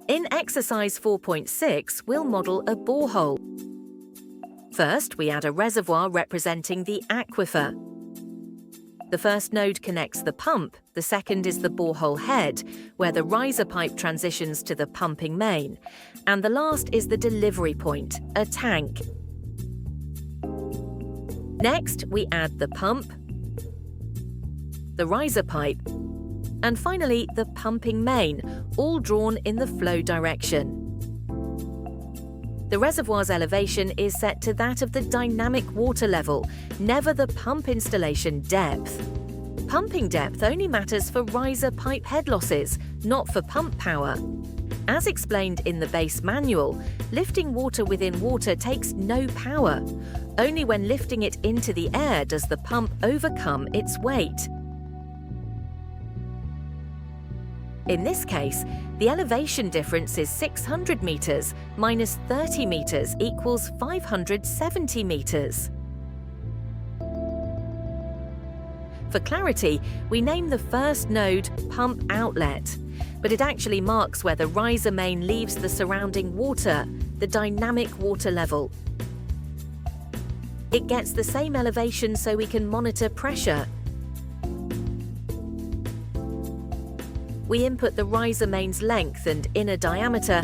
In exercise 4.6, we'll model a borehole. First, we add a reservoir representing the aquifer. The first node connects the pump, the second is the borehole head, where the riser pipe transitions to the pumping main, and the last is the delivery point, a tank. Next, we add the pump, the riser pipe, and finally the pumping main, all drawn in the flow direction. The reservoir's elevation is set to that of the dynamic water level, never the pump installation depth. Pumping depth only matters for riser pipe head losses, not for pump power. As explained in the base manual, lifting water within water takes no power. Only when lifting it into the air does the pump overcome its weight. In this case, the elevation difference is 600 meters minus 30 meters equals 570 meters. For clarity, we name the first node pump outlet, but it actually marks where the riser main leaves the surrounding water, the dynamic water level. It gets the same elevation so we can monitor pressure. We input the riser main's length and inner diameter.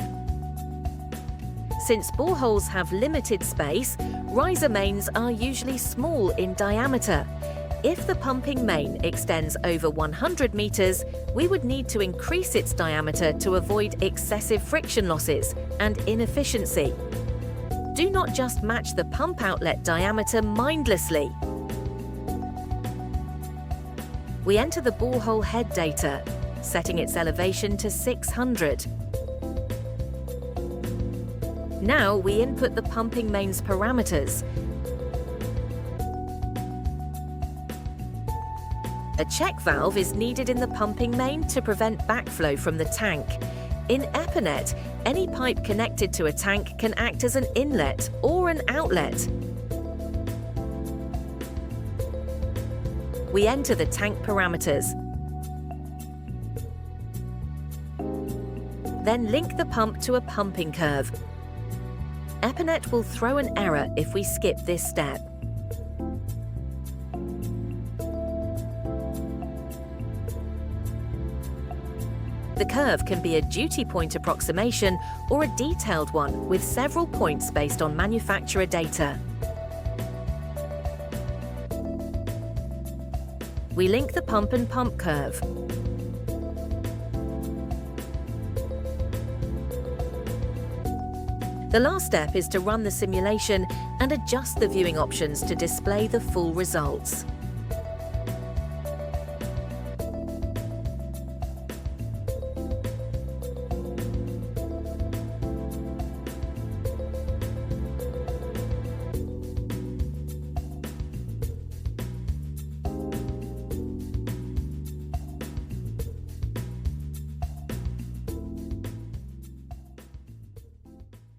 Since boreholes have limited space, riser mains are usually small in diameter. If the pumping main extends over 100 meters, we would need to increase its diameter to avoid excessive friction losses and inefficiency. Do not just match the pump outlet diameter mindlessly. We enter the borehole head data, setting its elevation to 600. Now we input the pumping main's parameters. A check valve is needed in the pumping main to prevent backflow from the tank. In EPANET, any pipe connected to a tank can act as an inlet or an outlet. We enter the tank parameters. Then link the pump to a pumping curve. EPANET will throw an error if we skip this step. The curve can be a duty point approximation or a detailed one with several points based on manufacturer data. We link the pump and pump curve. The last step is to run the simulation and adjust the viewing options to display the full results.